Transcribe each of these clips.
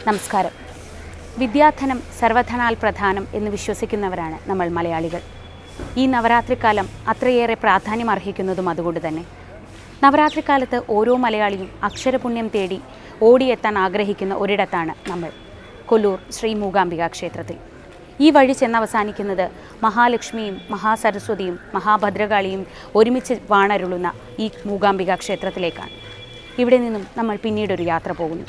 നമസ്കാരം. വിദ്യാധനം സർവധനാൽ പ്രധാനം എന്ന് വിശ്വസിക്കുന്നവരാണ് നമ്മൾ മലയാളികൾ. ഈ നവരാത്രിക്കാലം അത്രയേറെ പ്രാധാന്യം അർഹിക്കുന്നതും അതുകൊണ്ട് തന്നെ. നവരാത്രിക്കാലത്ത് ഓരോ മലയാളിയും അക്ഷരപുണ്യം തേടി ഓടിയെത്താൻ ആഗ്രഹിക്കുന്ന ഒരിടത്താണ് നമ്മൾ, കൊല്ലൂർ ശ്രീ മൂകാംബിക ക്ഷേത്രത്തിൽ. ഈ വഴി ചെന്നവസാനിക്കുന്നത് മഹാലക്ഷ്മിയും മഹാസരസ്വതിയും മഹാഭദ്രകാളിയും ഒരുമിച്ച് വാണരുളുന്ന ഈ മൂകാംബിക ക്ഷേത്രത്തിലേക്കാണ്. ഇവിടെ നിന്നും നമ്മൾ പിന്നീടൊരു യാത്ര പോകുന്നു.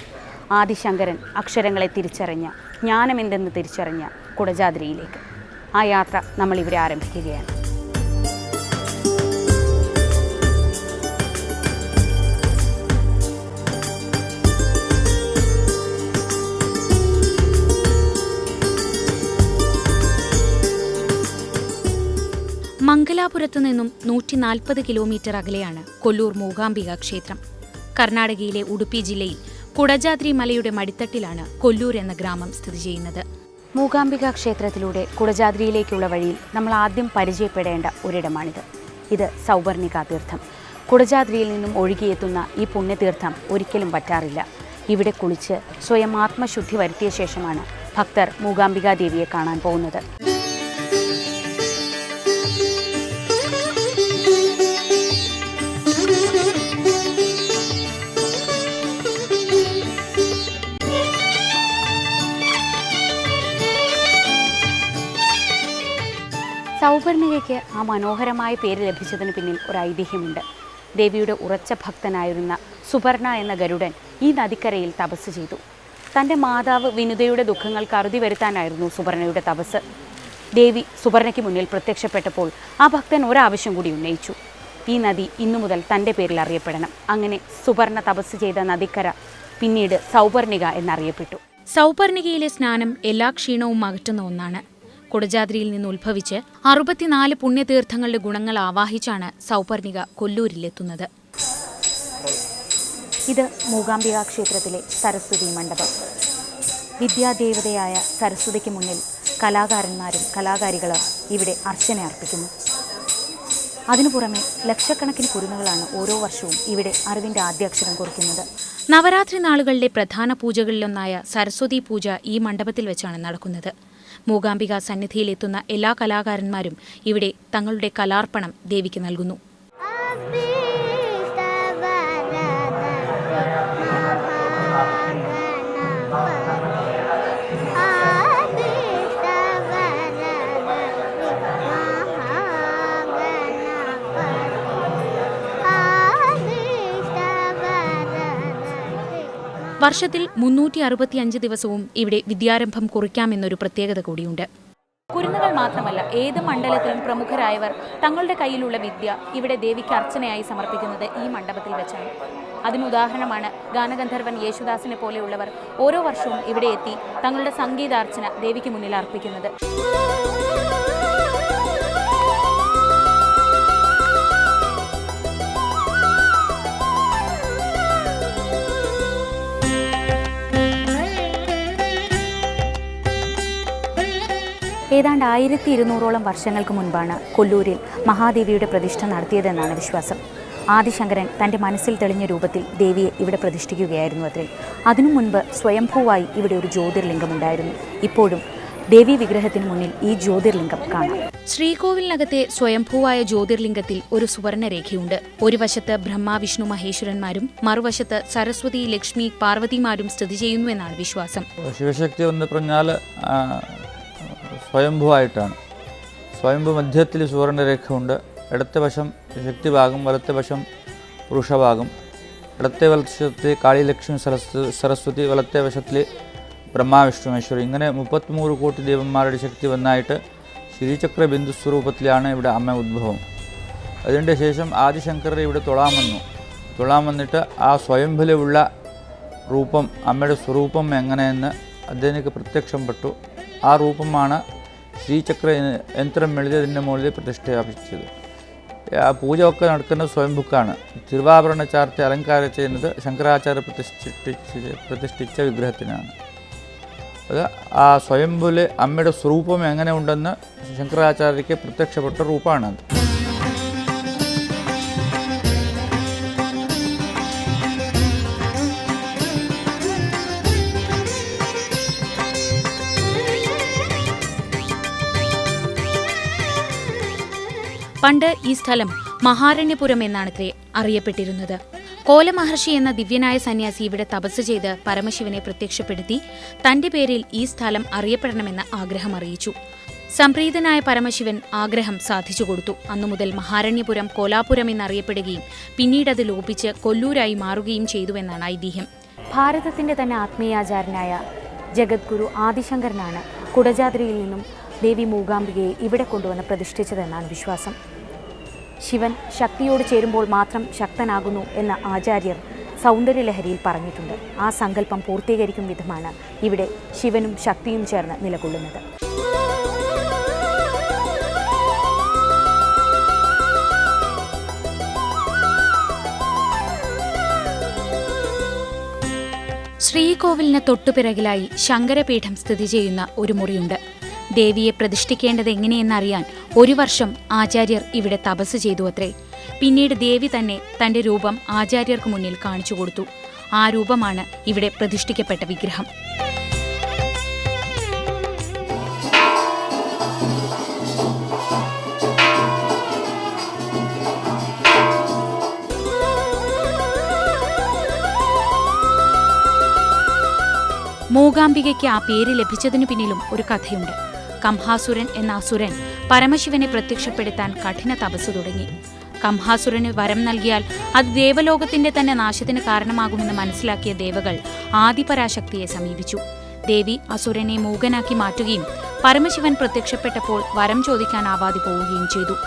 ആദിശങ്കരൻ അക്ഷരങ്ങളെ തിരിച്ചറിഞ്ഞ, ജ്ഞാനമെന്തെന്ന് തിരിച്ചറിഞ്ഞ കുടജാദ്രിയിലേക്ക്. ആ യാത്ര നമ്മളിവിടെ ആരംഭിക്കുകയാണ്. മംഗലാപുരത്തു നിന്നും 140 കിലോമീറ്റർ അകലെയാണ് കൊല്ലൂർ മൂകാംബിക ക്ഷേത്രം. കർണാടകയിലെ ഉടുപ്പി ജില്ലയിൽ കുടജാദ്രി മലയുടെ മടിത്തട്ടിലാണ് കൊല്ലൂർ എന്ന ഗ്രാമം സ്ഥിതി ചെയ്യുന്നത്. മൂകാംബിക ക്ഷേത്രത്തിലൂടെ കുടജാദ്രിയിലേക്കുള്ള വഴിയിൽ നമ്മൾ ആദ്യം പരിചയപ്പെടേണ്ട ഒരിടമാണിത്. ഇത് സൗപർണിക തീർത്ഥം. കുടജാദ്രിയിൽ നിന്നും ഒഴുകിയെത്തുന്ന ഈ പുണ്യതീർത്ഥം ഒരിക്കലും പറ്റാറില്ല. ഇവിടെ കുളിച്ച് സ്വയം ആത്മശുദ്ധി വരുത്തിയ ശേഷമാണ് ഭക്തർ മൂകാംബികാ ദേവിയെ കാണാൻ പോകുന്നത്. സൗപർണികയ്ക്ക് ആ മനോഹരമായ പേര് ലഭിച്ചതിന് പിന്നിൽ ഒരു ഐതിഹ്യമുണ്ട്. ദേവിയുടെ ഉറച്ച ഭക്തനായിരുന്ന സുപർണ എന്ന ഗരുഡൻ ഈ നദിക്കരയിൽ തപസ് ചെയ്തു. തൻ്റെ മാതാവ് വിനുതയുടെ ദുഃഖങ്ങൾക്ക് അറുതി വരുത്താനായിരുന്നു സുപർണയുടെ തപസ്. ദേവി സുപർണയ്ക്ക് മുന്നിൽ പ്രത്യക്ഷപ്പെട്ടപ്പോൾ ആ ഭക്തൻ ഒരാവശ്യം കൂടി ഉന്നയിച്ചു. ഈ നദി ഇന്നു മുതൽ തൻ്റെ പേരിൽ അറിയപ്പെടണം. അങ്ങനെ സുപർണ തപസ് ചെയ്ത നദിക്കര പിന്നീട് സൗപർണിക എന്നറിയപ്പെട്ടു. സൗപർണികയിലെ സ്നാനം എല്ലാ ക്ഷീണവും അകറ്റുന്ന ഒന്നാണ്. കുടജാദ്രിയിൽ നിന്ന് ഉത്ഭവിച്ച് 64 പുണ്യതീർത്ഥങ്ങളുടെ ഗുണങ്ങൾ ആവാഹിച്ചാണ് സൗപർണിക കൊല്ലൂരിലെത്തുന്നത്. ഇത് മൂകാംബിക ക്ഷേത്രത്തിലെ സരസ്വതി മണ്ഡപം. വിദ്യാദേവതയായ സരസ്വതിക്ക് മുന്നിൽ കലാകാരന്മാരും കലാകാരികളും ഇവിടെ അർച്ചന അർപ്പിക്കുന്നു. അതിനു പുറമെ ലക്ഷക്കണക്കിന് കുരുന്നുകളാണ് ഓരോ വർഷവും ഇവിടെ അറിവിൻ്റെ ആദ്യാക്ഷരം കുറിക്കുന്നത്. നവരാത്രി നാളുകളിലെ പ്രധാന പൂജകളിലൊന്നായ സരസ്വതി പൂജ ഈ മണ്ഡപത്തിൽ വെച്ചാണ് നടക്കുന്നത്. മൂകാംബിക സന്നിധിയിലെത്തുന്ന എല്ലാ കലാകാരന്മാരും ഇവിടെ തങ്ങളുടെ കലാർപ്പണം ദേവിക്ക് നൽകുന്നു. വർഷത്തിൽ 365 ദിവസവും ഇവിടെ വിദ്യാരംഭം കുറിക്കാമെന്നൊരു പ്രത്യേകത കൂടിയുണ്ട്. കുരുന്നുകൾ മാത്രമല്ല, ഏത് മണ്ഡലത്തിലും പ്രമുഖരായവർ തങ്ങളുടെ കയ്യിലുള്ള വിദ്യ ഇവിടെ ദേവിക്ക് അർച്ചനയായി സമർപ്പിക്കുന്നത് ഈ മണ്ഡപത്തിൽ വെച്ചാണ്. അതിനുദാഹരണമാണ് ഗാനഗന്ധർവൻ യേശുദാസിനെ പോലെയുള്ളവർ ഓരോ വർഷവും ഇവിടെ എത്തി തങ്ങളുടെ സംഗീതാർച്ചന ദേവിക്ക് മുന്നിൽ അർപ്പിക്കുന്നത്. ഏതാണ്ട് 1200ഓളം വർഷങ്ങൾക്ക് മുൻപാണ് കൊല്ലൂരിൽ മഹാദേവിയുടെ പ്രതിഷ്ഠ നടത്തിയതെന്നാണ് വിശ്വാസം. ആദിശങ്കരൻ തൻ്റെ മനസ്സിൽ തെളിഞ്ഞ രൂപത്തിൽ ദേവിയെ ഇവിടെ പ്രതിഷ്ഠിക്കുകയായിരുന്നു അത്രേ. അതിനു മുൻപ് സ്വയംഭൂവായി ഇവിടെ ഒരു ജ്യോതിർലിംഗമുണ്ടായിരുന്നു. ഇപ്പോഴും ദേവീ വിഗ്രഹത്തിന് മുന്നിൽ ഈ ജ്യോതിർലിംഗം കാണാം. ശ്രീകോവിലിനകത്തെ സ്വയംഭൂവായ ജ്യോതിർലിംഗത്തിൽ ഒരു സുവർണരേഖയുണ്ട്. ഒരു വശത്ത് ബ്രഹ്മ വിഷ്ണു മഹേശ്വരന്മാരും മറുവശത്ത് സരസ്വതി ലക്ഷ്മി പാർവതിമാരും സ്ഥിതി ചെയ്യുന്നുവെന്നാണ് വിശ്വാസം. ശിവശക്തി എന്ന് പറഞ്ഞാൽ സ്വയംഭൂവായിട്ടാണ്. സ്വയംഭൂ മധ്യത്തിൽ സുവർണരേഖ ഉണ്ട്. ഇടത്തെ വശം ശക്തിഭാഗം, വലത്തെ വശം പുരുഷഭാഗം. ഇടത്തെ വശത്ത് കാളി ലക്ഷ്മി സരസ്വതി, വലത്തെ വശത്തിൽ ബ്രഹ്മാവിഷ്ണു മഹേശ്വരി. ഇങ്ങനെ 33 കോടി ദേവന്മാരുടെ ശക്തി വന്നായിട്ട് ശ്രീചക്ര ബിന്ദു സ്വരൂപത്തിലാണ് ഇവിടെ അമ്മ ഉദ്ഭവം. അതിൻ്റെ ശേഷം ആദിശങ്കരരെ ഇവിടെ തൊഴാൻ വന്നിട്ട് ആ സ്വയംഭൂലുള്ള രൂപം, അമ്മയുടെ സ്വരൂപം എങ്ങനെയെന്ന് അദ്ദേഹത്തിന് പ്രത്യക്ഷം പെട്ടു. ആ രൂപമാണ് ശ്രീചക്ര യന്ത്രം എഴുതിയതിൻ്റെ മുകളിൽ പ്രതിഷ്ഠാപിച്ചത്. ആ പൂജ ഒക്കെ നടക്കുന്നത് സ്വയംഭുക്കാണ്. തിരുവാഭരണ ചാർത്തി അലങ്കാരം ചെയ്യുന്നത് ശങ്കരാചാര്യ പ്രതിഷ്ഠിച്ച വിഗ്രഹത്തിനാണ്. അത് ആ സ്വയംഭൂല് അമ്മയുടെ സ്വരൂപം എങ്ങനെ ഉണ്ടെന്ന് ശങ്കരാചാര്യയ്ക്ക് പ്രത്യക്ഷപ്പെട്ട രൂപമാണത്. പണ്ട് ഈ സ്ഥലം മഹാരണ്യപുരം എന്നാണത്രേ അറിയപ്പെട്ടിരുന്നത്. കോലമഹർഷി എന്ന ദിവ്യനായ സന്യാസി ഇവിടെ തപസ് ചെയ്ത് പരമശിവനെ പ്രത്യക്ഷപ്പെടുത്തി തന്റെ പേരിൽ ഈ സ്ഥലം അറിയപ്പെടണമെന്ന ആഗ്രഹം അറിയിച്ചു. സംപ്രീതനായ പരമശിവൻ ആഗ്രഹം സാധിച്ചു കൊടുത്തു. അന്നുമുതൽ മഹാരണ്യപുരം കോലാപുരം എന്നറിയപ്പെടുകയും പിന്നീടത് ലോപിച്ച് കൊല്ലൂരായി മാറുകയും ചെയ്തുവെന്നാണ് ഐതിഹ്യം. ഭാരതത്തിൻ്റെ തന്നെ ആത്മീയാചാര്യനായ ജഗദ്ഗുരു ആദിശങ്കരനാണ് കുടജാദ്രിയിൽ നിന്നും ദേവി മൂകാംബികയെ ഇവിടെ കൊണ്ടുവന്ന് പ്രതിഷ്ഠിച്ചതെന്നാണ് വിശ്വാസം. ശിവൻ ശക്തിയോട് ചേരുമ്പോൾ മാത്രം ശക്തനാകുന്നു എന്ന ആചാര്യർ സൗന്ദര്യലഹരിയിൽ പറഞ്ഞിട്ടുണ്ട്. ആ സങ്കല്പം പൂർത്തീകരിക്കും വിധമാണ് ഇവിടെ ശിവനും ശക്തിയും ചേർന്ന് നിലകൊള്ളുന്നത്. ശ്രീകോവിലിന് തൊട്ടുപിറകിലായി ശങ്കരപീഠം സ്ഥിതി ചെയ്യുന്ന ഒരു മുറിയുണ്ട്. ദേവിയെ പ്രതിഷ്ഠിക്കേണ്ടത് എങ്ങനെയെന്നറിയാൻ 1 വർഷം ആചാര്യർ ഇവിടെ തപസ് ചെയ്തു അത്രേ. പിന്നീട് ദേവി തന്നെ തന്റെ രൂപം ആചാര്യർക്ക് മുന്നിൽ കാണിച്ചു കൊടുത്തു. ആ രൂപമാണ് ഇവിടെ പ്രതിഷ്ഠിക്കപ്പെട്ട വിഗ്രഹം. മൂകാംബികയ്ക്ക് ആ പേര് ലഭിച്ചതിനു പിന്നിലും ഒരു കഥയുണ്ട്. കംഹാസുരൻ എന്ന അസുരൻ പരമശിവനെ പ്രത്യക്ഷപ്പെടുത്താൻ കഠിന തപസ് തുടങ്ങി. കംഹാസുരന് വരം നൽകിയാൽ അത് ദേവലോകത്തിന്റെ തന്നെ നാശത്തിന് കാരണമാകുമെന്ന് മനസ്സിലാക്കിയ ദേവകൾ ആദിപരാശക്തിയെ സമീപിച്ചു. ദേവി അസുരനെ മൂകനാക്കി മാറ്റുകയും പരമശിവൻ പ്രത്യക്ഷപ്പെട്ടപ്പോൾ വരം ചോദിക്കാനാവാതെ പോവുകയും ചെയ്തു.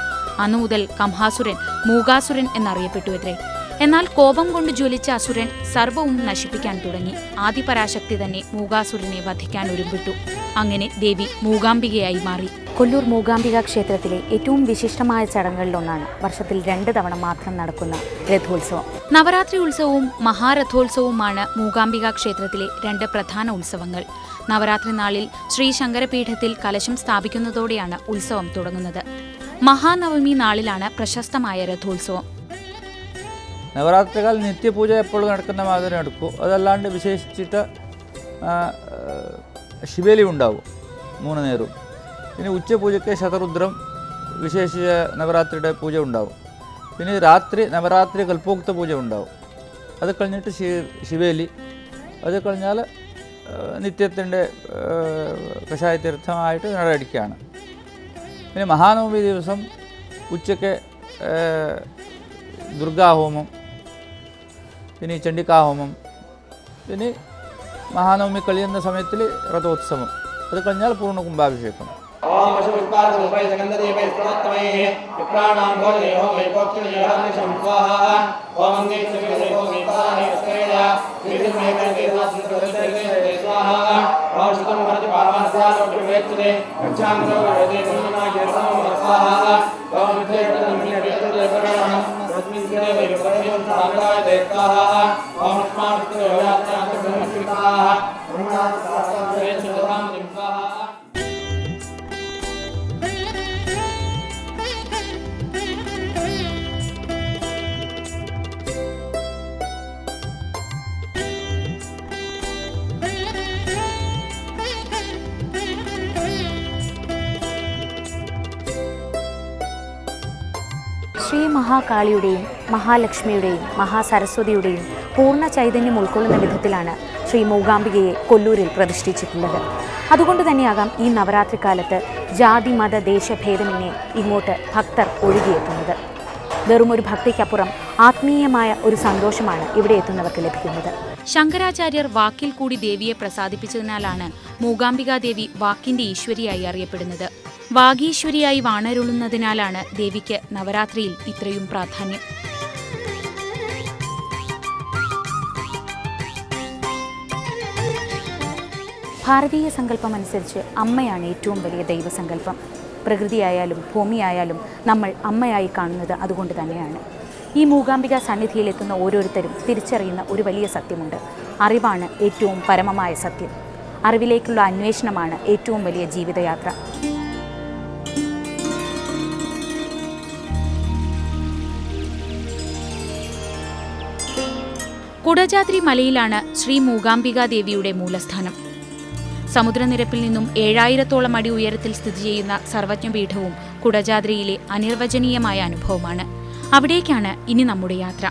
അന്നുമുതൽ കംഹാസുരൻ മൂകാസുരൻ എന്നറിയപ്പെട്ടുവത്രേ. എന്നാൽ കോപം കൊണ്ട് ജ്വലിച്ച അസുരൻ സർവവും നശിപ്പിക്കാൻ തുടങ്ങി. ആദിപരാശക്തി തന്നെ മൂകാസുരനെ വധിക്കാൻ ഒരുമ്പെട്ടു. അങ്ങനെ ദേവി മൂകാംബികയായി മാറി. കൊല്ലൂർ മൂകാംബിക ക്ഷേത്രത്തിലെ ഏറ്റവും വിശിഷ്ടമായ ചടങ്ങുകളിലൊന്നാണ് വർഷത്തിൽ 2 തവണ മാത്രം നടക്കുന്ന രഥോത്സവം. നവരാത്രി ഉത്സവവും മഹാരഥോത്സവവുമാണ് മൂകാംബിക ക്ഷേത്രത്തിലെ 2 പ്രധാന ഉത്സവങ്ങൾ. നവരാത്രി നാളിൽ ശ്രീ ശങ്കരപീഠത്തിൽ കലശം സ്ഥാപിക്കുന്നതോടെയാണ് ഉത്സവം തുടങ്ങുന്നത്. മഹാനവമി നാളിലാണ് പ്രശസ്തമായ രഥോത്സവം. നവരാത്രികാലം നിത്യപൂജ എപ്പോഴും നടക്കുന്ന മാതിരി നടക്കും. അതല്ലാണ്ട് വിശേഷിച്ചിട്ട് ശിവേലി ഉണ്ടാവും 3 നേരവും. പിന്നെ ഉച്ചപൂജയ്ക്ക് ശതരുദ്രം വിശേഷിച്ച നവരാത്രിയുടെ പൂജ ഉണ്ടാവും. പിന്നെ രാത്രി നവരാത്രി കൽപ്പോക്ത പൂജ ഉണ്ടാവും. അത് കഴിഞ്ഞിട്ട് ശിവേലി. അത് കഴിഞ്ഞാൽ നിത്യത്തിൻ്റെ കഷായ തീർത്ഥമായിട്ട് നടയടിക്കുകയാണ്. പിന്നെ മഹാനവമി ദിവസം ഉച്ചയ്ക്ക് ദുർഗാഹോമം, പിന്നെ ചണ്ഡികാഹോമം, പിന്നെ മഹാനവമി കഴിയുന്ന സമയത്തിൽ രഥോത്സവം. അത് കഴിഞ്ഞാൽ പൂർണ്ണ കുംഭാഭിഷേകം. ശ്രീ മഹാകാളിയുടെയും മഹാലക്ഷ്മിയുടെയും മഹാസരസ്വതിയുടെയും പൂർണ്ണ ചൈതന്യം ഉൾക്കൊള്ളുന്ന വിധത്തിലാണ് ശ്രീ മൂകാംബികയെ കൊല്ലൂരിൽ പ്രതിഷ്ഠിച്ചിട്ടുള്ളത്. അതുകൊണ്ട് തന്നെയാകാം ഈ നവരാത്രി കാലത്ത് ജാതി മത ദേശഭേദമന്യേ ഇങ്ങോട്ട് ഭക്തർ ഒഴുകിയെത്തുന്നത്. വെറുമൊരു ഭക്തിക്കപ്പുറം ആത്മീയമായ ഒരു സന്തോഷമാണ് ഇവിടെ എത്തുന്നവർക്ക് ലഭിക്കുന്നത്. ശങ്കരാചാര്യർ വാക്കിൽ കൂടി ദേവിയെ പ്രസാദിപ്പിച്ചതിനാലാണ് മൂകാംബികാദേവി വാക്കിന്റെ ഈശ്വരിയായി അറിയപ്പെടുന്നത്. വാഗീശ്വരിയായി വാണരുളുന്നതിനാലാണ് ദേവിക്ക് നവരാത്രിയിൽ ഇത്രയും പ്രാധാന്യം. ഭാരതീയ സങ്കല്പമനുസരിച്ച് അമ്മയാണ് ഏറ്റവും വലിയ ദൈവസങ്കല്പം. പ്രകൃതിയായാലും ഭൂമിയായാലും നമ്മൾ അമ്മയായി കാണുന്നത് അതുകൊണ്ട് തന്നെയാണ്. ഈ മൂകാംബിക സന്നിധിയിലെത്തുന്ന ഓരോരുത്തരും തിരിച്ചറിയുന്ന ഒരു വലിയ സത്യമുണ്ട്. അറിവാണ് ഏറ്റവും പരമമായ സത്യം. അറിവിലേക്കുള്ള അന്വേഷണമാണ് ഏറ്റവും വലിയ ജീവിതയാത്ര. കുടജാദ്രി മലയിലാണ് ശ്രീ മൂകാംബികാദേവിയുടെ മൂലസ്ഥാനം. സമുദ്രനിരപ്പിൽ നിന്നും 7000-ഓളം അടി ഉയരത്തിൽ സ്ഥിതി ചെയ്യുന്ന സർവജ്ഞപീഠവും കുടജാദ്രിയിലെ അനിർവചനീയമായ അനുഭവമാണ്. അവിടേക്കാണ് ഇനി നമ്മുടെ യാത്ര.